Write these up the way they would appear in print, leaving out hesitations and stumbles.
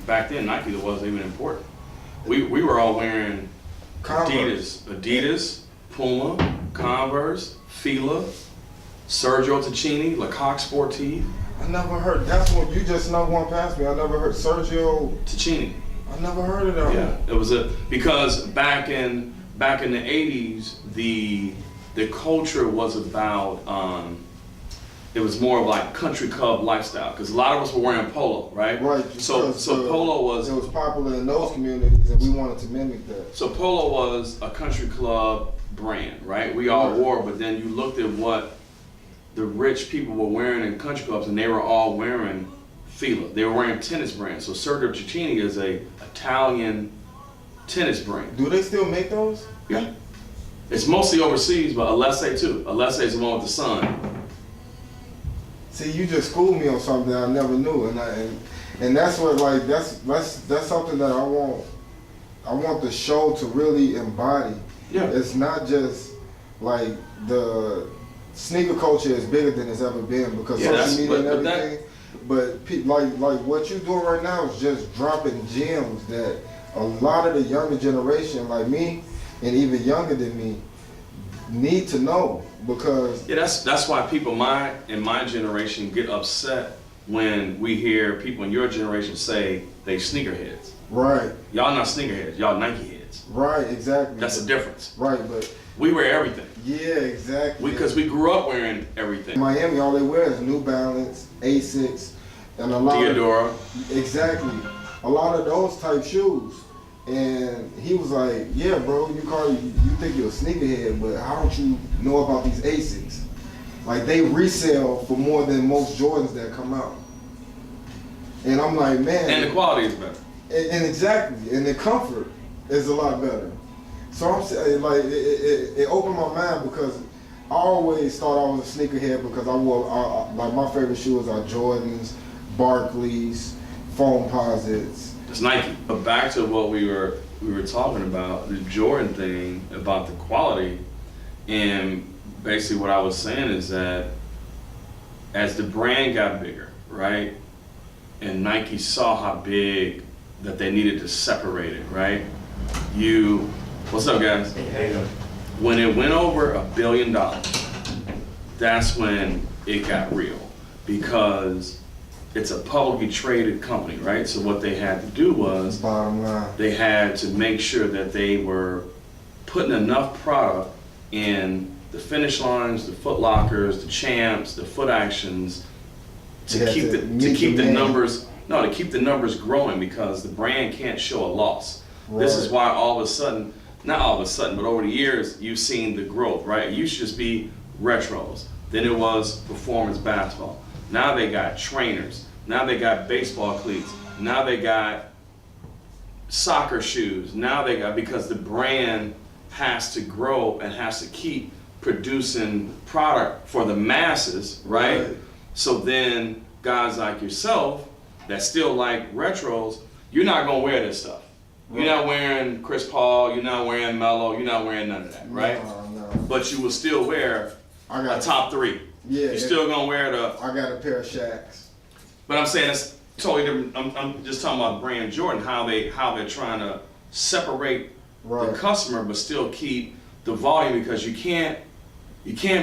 back then Nike wasn't even important. We were all wearing Adidas, Puma, Converse, Fila, Sergio Tacchini, Lecoq Sportive. I never heard. That's what you just snuck one past me. I never heard Sergio Tacchini. I never heard of that. Yeah, it was because back in the 80s, the culture was about it was more of like country club lifestyle, because a lot of us were wearing polo, right? Right. So polo was popular in those communities, and we wanted to mimic that. So polo was a country club brand, right? We all wore, but then you looked at what the rich people were wearing in country clubs, and they were all wearing Fila. They were wearing tennis brands. So Sergio Tacchini is a Italian tennis brand. Do they still make those? Yeah. It's mostly overseas, but Alessi too. Alessi is the one with the sun. See, you just schooled me on something I never knew, and that's what, like, that's something that I want the show to really embody. Yeah. It's not just like the sneaker culture is bigger than it's ever been because social media and everything. But like what you're doing right now is just dropping gems that a lot of the younger generation, like me, and even younger than me, need to know, because that's why people in my generation get upset when we hear people in your generation say they sneakerheads. Right. Y'all not sneakerheads, y'all Nike heads. Right, exactly. That's the difference. Right, but we wear everything. Yeah, exactly. Because we grew up wearing everything. In Miami, all they wear is New Balance, Asics, and a lot Theodora. Exactly. A lot of those type shoes. And he was like, yeah, bro, you think you're a sneakerhead, but how don't you know about these Asics? Like, they resell for more than most Jordans that come out. And I'm like, man. And the quality is better. And exactly, and the comfort is a lot better. So I'm saying, like, it opened my mind, because I always thought I was a sneakerhead because I wore, like, my favorite shoes are Jordans, Barclays, Foam Posits. It's Nike. But back to what we were talking about, the Jordan thing, about the quality, and basically what I was saying is that as the brand got bigger, right, and Nike saw how big that they needed to separate it, right? What's up, guys? When it went over $1 billion, that's when it got real, because it's a publicly traded company, right? So what they had to do was, bottom line, they had to make sure that they were putting enough product in the Finish Lines, the Foot Lockers, the Champs, the Foot Actions, to keep the numbers growing, because the brand can't show a loss. Right. This is why all of a sudden, not all of a sudden, but over the years, you've seen the growth, right? It used to just be retros. Then it was performance basketball. Now they got trainers. Now they got baseball cleats. Now they got soccer shoes. Now they got, because the brand has to grow and has to keep producing product for the masses, right? So then guys like yourself that still like retros, you're not gonna wear this stuff. You're not wearing Chris Paul, you're not wearing Melo, you're not wearing none of that, right? No. But you will still wear a top 3. Yeah. You're still gonna wear I got a pair of Shaqs. But I'm saying it's totally different. I'm just talking about brand Jordan, how they're trying to separate the customer but still keep the volume, because you can't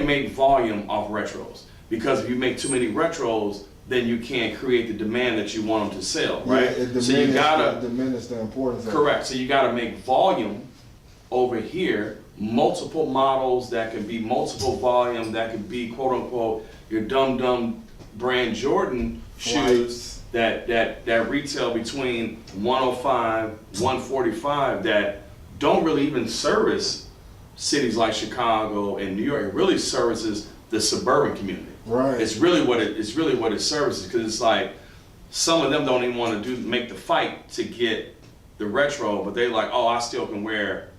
make volume off retros, because if you make too many retros, then you can't create the demand that you want them to sell, right? Yeah, so you gotta diminish the importance of correct. So you gotta make volume over here, multiple models that can be multiple volume, that could be quote unquote your dumb brand Jordan shoes that retail between 105, 145, that don't really even service cities like Chicago and New York. It really services the suburban community. Right. It's really what it services, because it's like some of them don't even want to make the fight to get the retro, but they're like, oh, I still can wear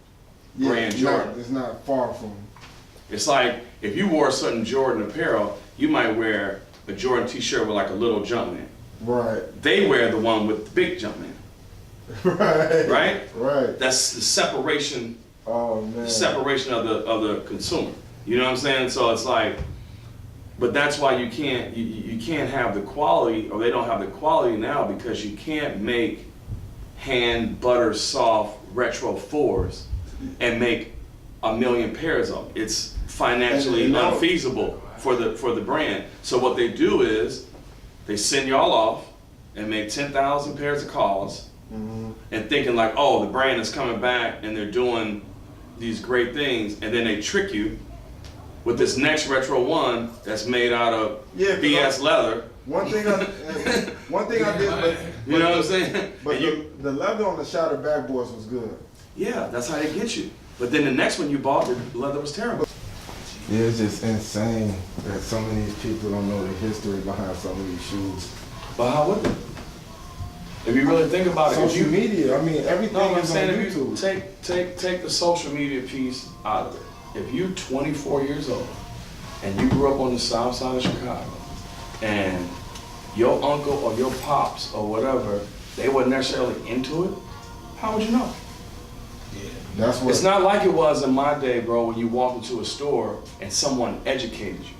brand Jordan. It's not far from. It's like if you wore a certain Jordan apparel, you might wear a Jordan t-shirt with like a little Jumpman. Right. They wear the one with the big Jumpman. Right. Right? Right. That's the separation. Oh man. The separation of the consumer. You know what I'm saying? So it's like But that's why you can't have the quality, or they don't have the quality now, because you can't make hand butter soft retro 4s and make 1 million pairs of them. It's financially unfeasible for the brand. So what they do is they send y'all off and make 10,000 pairs of calls, and thinking like, oh, the brand is coming back and they're doing these great things, and then they trick you with this next retro 1 that's made out of BS leather. One thing I did, but you know what I'm saying? But the leather on the shattered backboards was good. Yeah, that's how they get you. But then the next one you bought, the leather was terrible. Yeah, it's just insane that some of these people don't know the history behind some of these shoes. But how would they? If you really think about it, social media, I mean, everything is on YouTube. Take the social media piece out of it. If you're 24 years old and you grew up on the south side of Chicago, and your uncle or your pops or whatever, they weren't necessarily into it, how would you know? Yeah, that's what. It's not like it was in my day, bro, when you walk into a store and someone educated you.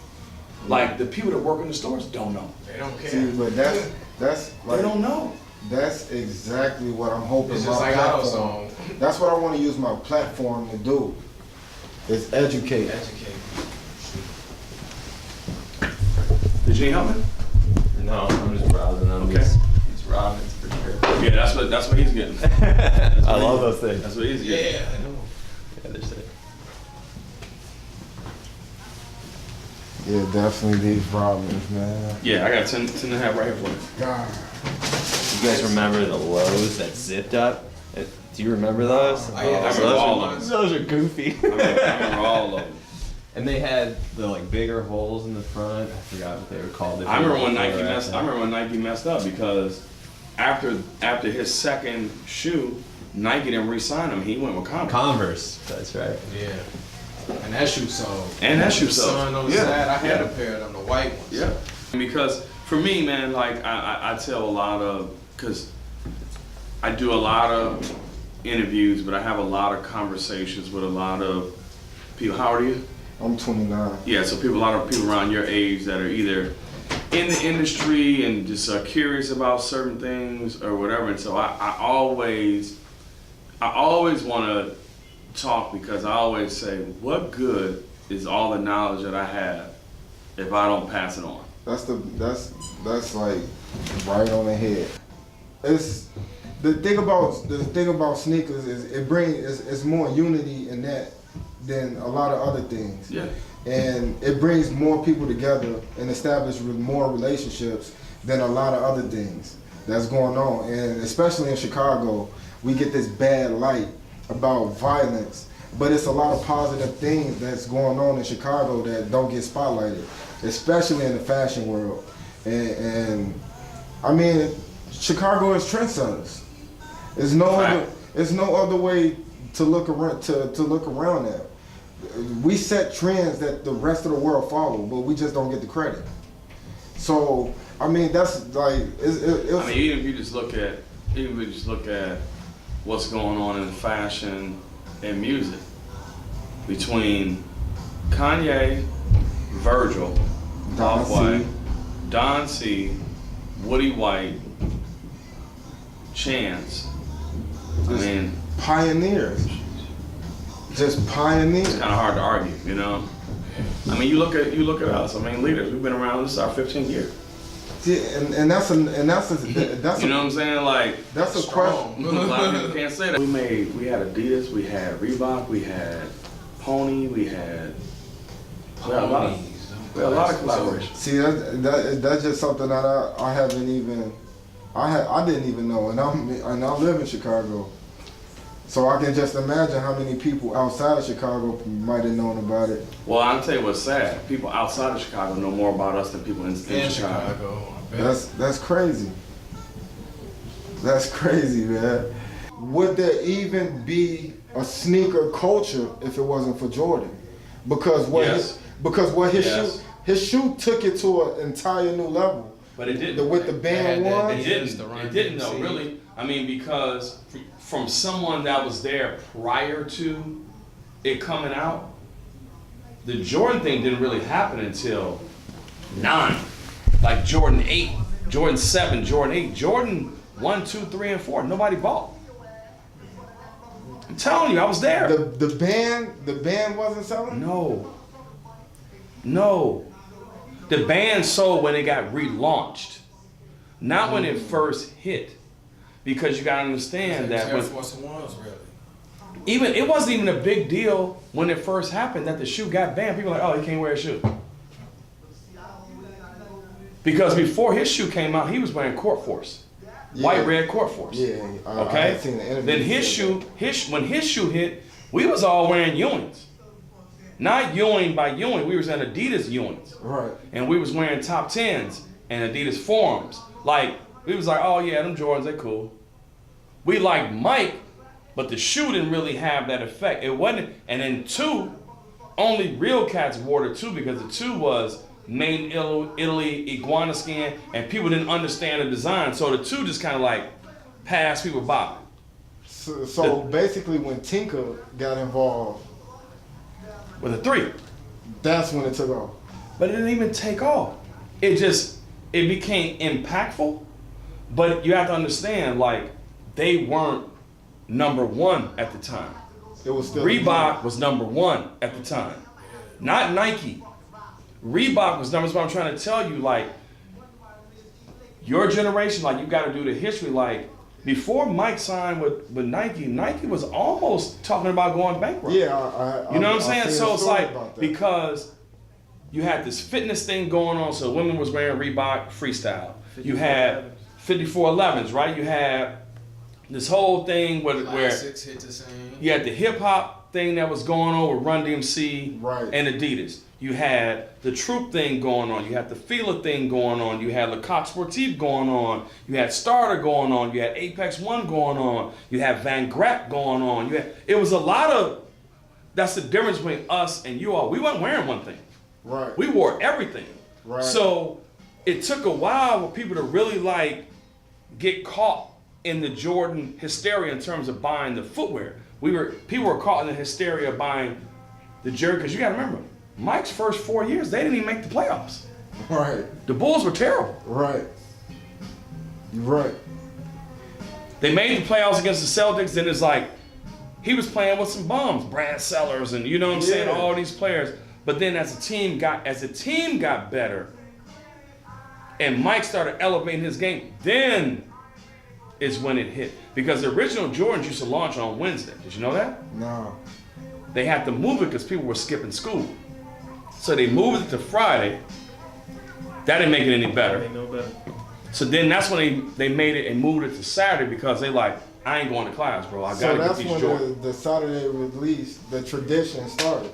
Like, the people that work in the stores don't know. They don't care. See, but that's like, they don't know. That's exactly what I'm hoping. It's just like AutoZone. That's what I want to use my platform to do. Is educate. Did you need help, man? No, I'm just browsing them. Okay. He's robbing for sure. Yeah, that's what he's getting. I love those things. That's what he's getting. Yeah, I know. Yeah, they're sick. Yeah, definitely these Robins, man. Yeah, I got 10 and a half right here for you. God. You guys remember the lows that zipped up? Do you remember those? Oh, yeah, I remember all of them. Those are goofy. I remember all of them. And they had the like bigger holes in the front. I forgot what they were called. I remember when Nike messed up because after his second shoe, Nike didn't re-sign him. He went with Converse. Converse. That's right. Yeah. And that shoe sold. And that shoe sold. Sun on the side. I had a pair of them, the white ones. Yeah. Because for me, man, like I tell a lot of, because I do a lot of interviews, but I have a lot of conversations with a lot of people. How old are you? I'm 29. Yeah, so a lot of people around your age that are either in the industry and just are curious about certain things or whatever. And so I always want to talk, because I always say, what good is all the knowledge that I have if I don't pass it on? That's like right on the head. It's the thing about sneakers is it's more unity in that than a lot of other things. Yeah. And it brings more people together and establishes more relationships than a lot of other things that's going on. And especially in Chicago, we get this bad light about violence, but it's a lot of positive things that's going on in Chicago that don't get spotlighted, especially in the fashion world. And I mean, Chicago is trendsetters. There's no other way to look around at. We set trends that the rest of the world follow, but we just don't get the credit. So I mean, that's like I mean, even if you just look at what's going on in fashion and music between Kanye, Virgil, Off-White, Don C, Woody White, Chance. I mean, pioneers. Just pioneers. It's kind of hard to argue, you know. I mean, you look at us. I mean, leaders. We've been around. This is our 15th year. See, and that's you know what I'm saying? Like, that's a question. A lot of people can't say that. We had Adidas, we had Reebok, we had Pony, we had a lot of collaborations. See, that's just something that I haven't even I didn't even know, and I live in Chicago. So I can just imagine how many people outside of Chicago might have known about it. Well, I'll tell you what's sad. People outside of Chicago know more about us than people in Chicago. That's crazy. That's crazy, man. Would there even be a sneaker culture if it wasn't for Jordan? Because his shoe took it to an entire new level. But it didn't. With the band one? It didn't though, really. I mean, because from someone that was there prior to it coming out, the Jordan thing didn't really happen until 9. Like Jordan 8, Jordan 7, Jordan 8, Jordan 1, 2, 3, and 4. Nobody bought. I'm telling you, I was there. The band wasn't selling? No. The band sold when it got relaunched. Not when it first hit. Because you gotta understand that Air Force Ones, really. even it wasn't even a big deal when it first happened that the shoe got banned. People were like, oh, he can't wear a shoe. Because before his shoe came out, he was wearing Court Force. Yeah. White, red Court Force. Yeah. Okay? I seen the interview. Then when his shoe hit, we was all wearing Ewings. Not Ewing by Ewing, we was in Adidas Ewings. Right. And we was wearing top 10s and Adidas Forums. Like, we was like, oh yeah, them Jordans, they cool. We liked Mike, but the shoe didn't really have that effect. It wasn't, and then 2, only real cats wore the 2 because the 2 was made in Italy, iguana skin, and people didn't understand the design. So the 2 just kind of like passed people by. So basically when Tinker got involved. With a 3. That's when it took off. But it didn't even take off. It became impactful, but you have to understand, like, they weren't number 1 at the time. It was still Reebok was number 1 at the time, not Nike. Reebok was number 1. What I'm trying to tell you, like, your generation, like, you got to do the history. Like, before Mike signed with Nike, Nike was almost talking about going bankrupt. Yeah, you know what I'm saying? So it's like, because you had this fitness thing going on, so women was wearing Reebok Freestyle. You had 5411s, right? You had this whole thing where Hit the same. you had the hip hop thing that was going on with Run DMC Right. and Adidas. You had the Troop thing going on. You had the Fila thing going on. You had Le Coq Sportif going on. You had Starter going on. You had Apex One going on. You had Van Grapp going on. It was a lot of. That's the difference between us and you all. We weren't wearing one thing. Right. We wore everything. Right. So it took a while for people to really like get caught in the Jordan hysteria in terms of buying the footwear. People were caught in the hysteria of buying the jersey, because you got to remember, Mike's first 4 years, they didn't even make the playoffs. Right. The Bulls were terrible. Right. You're right. They made the playoffs against the Celtics, then it's like, he was playing with some bums, Brad Sellers, and you know what I'm saying, all these players. But then as the team got better, and Mike started elevating his game, then is when it hit. Because the original Jordans used to launch on Wednesday. Did you know that? No. They had to move it because people were skipping school. So they moved it to Friday. That didn't make it any better. No better. So then that's when they made it and moved it to Saturday, because they like, I ain't going to class, bro. I gotta get these Jordans. So that's when the Saturday release, the tradition started.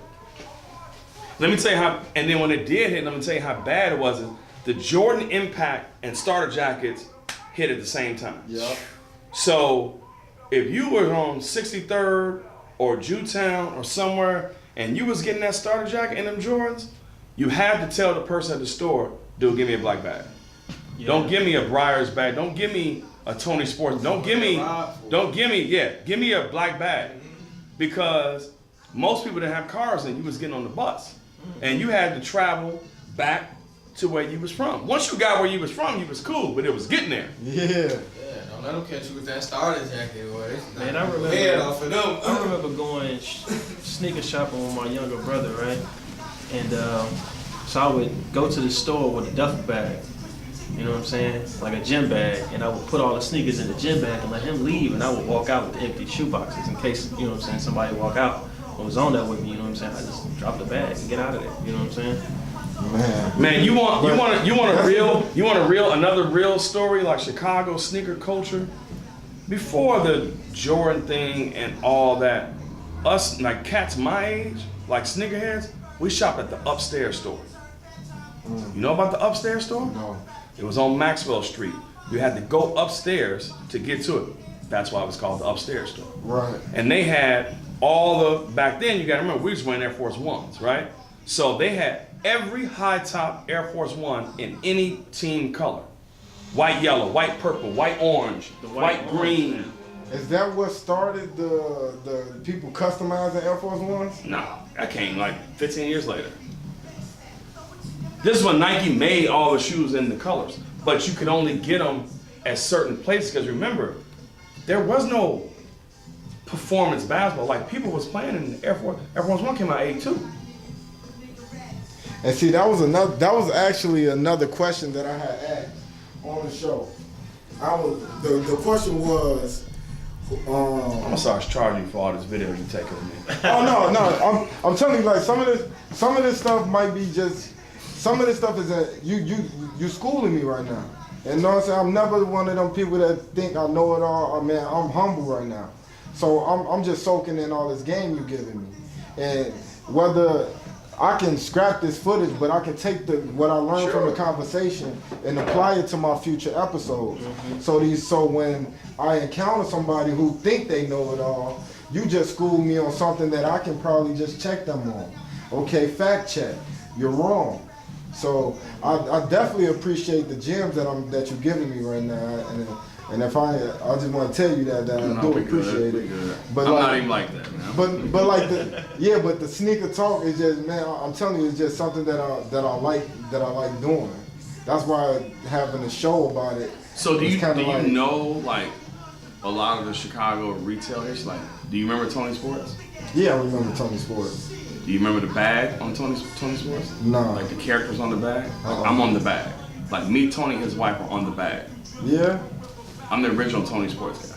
Let me tell you how, and then when it did hit, let me tell you how bad it was. The Jordan Impact and starter jackets hit at the same time. Yep. So if you were on 63rd or Jewtown or somewhere and you was getting that starter jacket and them Jordans, you had to tell the person at the store, dude, give me a black bag. Yeah. Don't give me a Briar's bag. Don't give me a Tony Sports. give me a black bag. Because most people didn't have cars and you was getting on the bus. And you had to travel back to where you was from. Once you got where you was from, you was cool, but it was getting there. Yeah. Don't let them catch you with that starter jacket, boy. Man, I remember. Head off of them. I remember going sneaker shopping with my younger brother, right? And so I would go to the store with a duffel bag. You know what I'm saying? Like a gym bag, and I would put all the sneakers in the gym bag and let him leave, and I would walk out with the empty shoe boxes in case, you know what I'm saying, somebody walk out and was on that with me, you know what I'm saying? I just drop the bag and get out of there, you know what I'm saying? Man, you want another real story like Chicago sneaker culture? Before the Jordan thing and all that, us like cats my age, like sneakerheads, we shopped at the Upstairs store. You know about the Upstairs store? No. It was on Maxwell Street. You had to go upstairs to get to it. That's why it was called the Upstairs store. Right. And they had back then, you gotta remember, we was wearing Air Force Ones, right? So they had every high top Air Force One in any team color. White, yellow, white, purple, white, orange, white, green. Is that what started the people customizing Air Force Ones? No, that came like 15 years later. This is when Nike made all the shoes in the colors, but you could only get them at certain places. Because remember, there was no performance basketball. Like people was playing in Air Force. Air Force One came out '82. And see, that was actually another question that I had asked on the show. The question was, I'm gonna start charging you for all this video you take of me. Oh no, I'm telling you, like some of this stuff might be just, some of this stuff is that you schooling me right now. And you know what I'm saying? I'm never one of them people that think I know it all. I mean, I'm humble right now. So I'm just soaking in all this game you giving me. And whether I can scrap this footage, but I can take what I learned from the conversation and apply it to my future episodes. So when I encounter somebody who think they know it all, you just school me on something that I can probably just check them on. Okay, fact check. You're wrong. So I definitely appreciate the gems that you're giving me right now. And if I just want to tell you that I do appreciate it. But I'm like, not even like that, man. But like but the sneaker talk is just, man, I'm telling you, it's just something that I like doing. That's why having a show about it. So do you know like a lot of the Chicago retailers? Like, do you remember Tony Sports? Yeah, I remember Tony Sports. Do you remember the bag on Tony Sports? No. Like the characters on the bag? Like, I'm on the bag. Like me, Tony, his wife are on the bag. Yeah. I'm the original Tony Sports guy.